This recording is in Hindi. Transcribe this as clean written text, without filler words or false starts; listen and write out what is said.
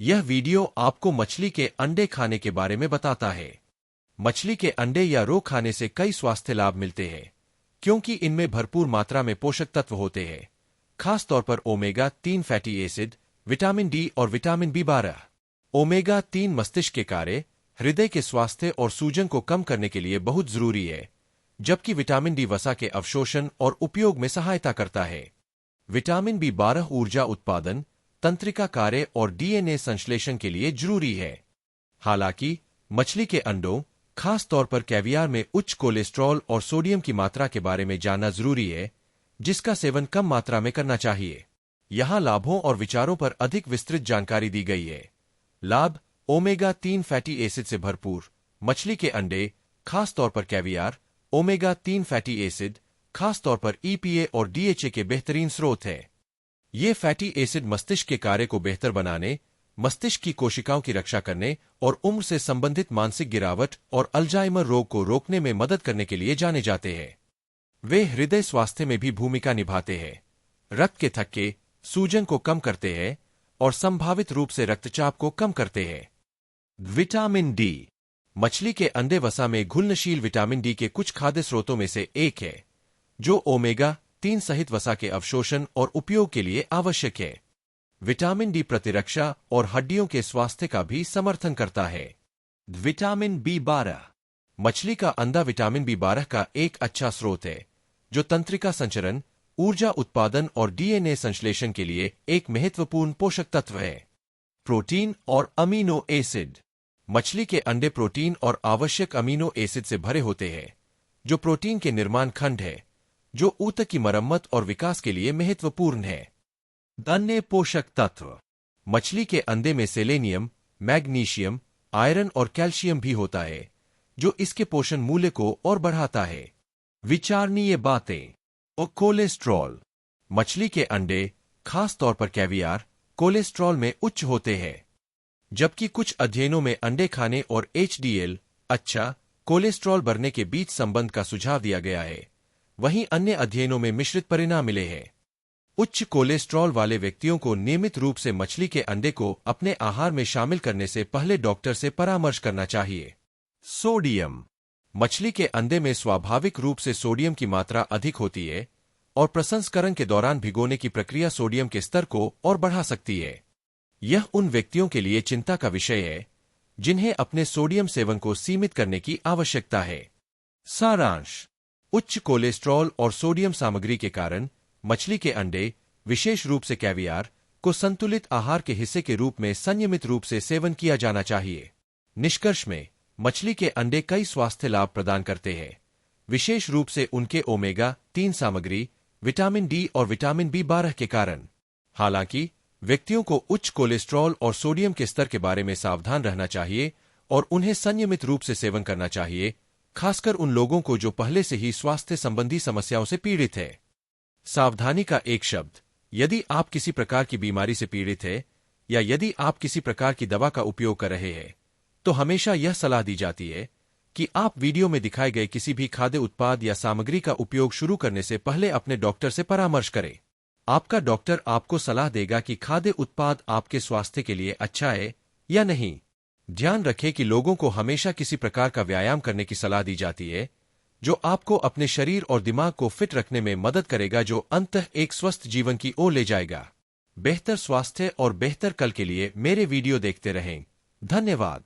यह वीडियो आपको मछली के अंडे खाने के बारे में बताता है। मछली के अंडे या रो खाने से कई स्वास्थ्य लाभ मिलते हैं, क्योंकि इनमें भरपूर मात्रा में पोषक तत्व होते हैं, खास तौर पर omega-3 fatty acid, vitamin D और विटामिन बी12। ओमेगा-3 मस्तिष्क के कार्य, हृदय के स्वास्थ्य और सूजन को कम करने के लिए बहुत जरूरी है, जबकि विटामिन डी वसा के अवशोषण और उपयोग में सहायता करता है। विटामिन बी12 ऊर्जा उत्पादन, तंत्रिका कार्य और डीएनए संश्लेषण के लिए जरूरी है। हालांकि मछली के अंडों, खास तौर पर कैवियार में उच्च कोलेस्ट्रॉल और सोडियम की मात्रा के बारे में जानना जरूरी है, जिसका सेवन कम मात्रा में करना चाहिए। यहाँ लाभों और विचारों पर अधिक विस्तृत जानकारी दी गई है। लाभ: ओमेगा-3 फैटी एसिड से भरपूर मछली के अंडे, खास तौर पर कैवियार, ओमेगा-3 फैटी एसिड, खास तौर पर ईपीए और डीएचए के बेहतरीन स्रोत है। ये फैटी एसिड मस्तिष्क के कार्य को बेहतर बनाने, मस्तिष्क की कोशिकाओं की रक्षा करने और उम्र से संबंधित मानसिक गिरावट और अल्जाइमर रोग को रोकने में मदद करने के लिए जाने जाते हैं। वे हृदय स्वास्थ्य में भी भूमिका निभाते हैं, रक्त के थक्के, सूजन को कम करते हैं और संभावित रूप से रक्तचाप को कम करते हैं। विटामिन डी: मछली के अंडे वसा में घुलनशील विटामिन डी के कुछ खाद्य स्रोतों में से एक है, जो ओमेगा-3 सहित वसा के अवशोषण और उपयोग के लिए आवश्यक है। विटामिन डी प्रतिरक्षा और हड्डियों के स्वास्थ्य का भी समर्थन करता है। विटामिन बी12: मछली का अंडा विटामिन बी12 का एक अच्छा स्रोत है, जो तंत्रिका संचरण, ऊर्जा उत्पादन और डीएनए संश्लेषण के लिए एक महत्वपूर्ण पोषक तत्व है। प्रोटीन और अमीनो एसिड: मछली के अंडे प्रोटीन और आवश्यक अमीनो एसिड से भरे होते हैं, जो प्रोटीन के निर्माण खंड है, जो ऊतक की मरम्मत और विकास के लिए महत्वपूर्ण है। अन्य पोषक तत्व: मछली के अंडे में सेलेनियम, मैग्नीशियम, आयरन और कैल्शियम भी होता है, जो इसके पोषण मूल्य को और बढ़ाता है। विचारणीय बातें: और कोलेस्ट्रॉल: मछली के अंडे, खास तौर पर कैवियार, कोलेस्ट्रॉल में उच्च होते हैं। जबकि कुछ अध्ययनों में अंडे खाने और एचडीएल, अच्छा कोलेस्ट्रॉल बढ़ने के बीच संबंध का सुझाव दिया गया है, वहीं अन्य अध्ययनों में मिश्रित परिणाम मिले हैं। उच्च कोलेस्ट्रॉल वाले व्यक्तियों को नियमित रूप से मछली के अंडे को अपने आहार में शामिल करने से पहले डॉक्टर से परामर्श करना चाहिए। सोडियम: मछली के अंडे में स्वाभाविक रूप से सोडियम की मात्रा अधिक होती है और प्रसंस्करण के दौरान भिगोने की प्रक्रिया सोडियम के स्तर को और बढ़ा सकती है। यह उन व्यक्तियों के लिए चिंता का विषय है जिन्हें अपने सोडियम सेवन को सीमित करने की आवश्यकता है। सारांश: उच्च कोलेस्ट्रॉल और सोडियम सामग्री के कारण मछली के अंडे, विशेष रूप से कैवियार, को संतुलित आहार के हिस्से के रूप में संयमित रूप से सेवन किया जाना चाहिए। निष्कर्ष में, मछली के अंडे कई स्वास्थ्य लाभ प्रदान करते हैं, विशेष रूप से उनके ओमेगा-3 सामग्री, विटामिन डी और विटामिन बी12 के कारण। हालांकि व्यक्तियों को उच्च कोलेस्ट्रॉल और सोडियम के स्तर के बारे में सावधान रहना चाहिए और उन्हें संयमित रूप से सेवन करना चाहिए, खासकर उन लोगों को जो पहले से ही स्वास्थ्य संबंधी समस्याओं से पीड़ित है। सावधानी का एक शब्द: यदि आप किसी प्रकार की बीमारी से पीड़ित है या यदि आप किसी प्रकार की दवा का उपयोग कर रहे हैं, तो हमेशा यह सलाह दी जाती है कि आप वीडियो में दिखाए गए किसी भी खाद्य उत्पाद या सामग्री का उपयोग शुरू करने से पहले अपने डॉक्टर से परामर्श करें। आपका डॉक्टर आपको सलाह देगा कि खाद्य उत्पाद आपके स्वास्थ्य के लिए अच्छा है या नहीं। ध्यान रखें कि लोगों को हमेशा किसी प्रकार का व्यायाम करने की सलाह दी जाती है, जो आपको अपने शरीर और दिमाग को फिट रखने में मदद करेगा, जो अंततः एक स्वस्थ जीवन की ओर ले जाएगा। बेहतर स्वास्थ्य और बेहतर कल के लिए मेरे वीडियो देखते रहें। धन्यवाद।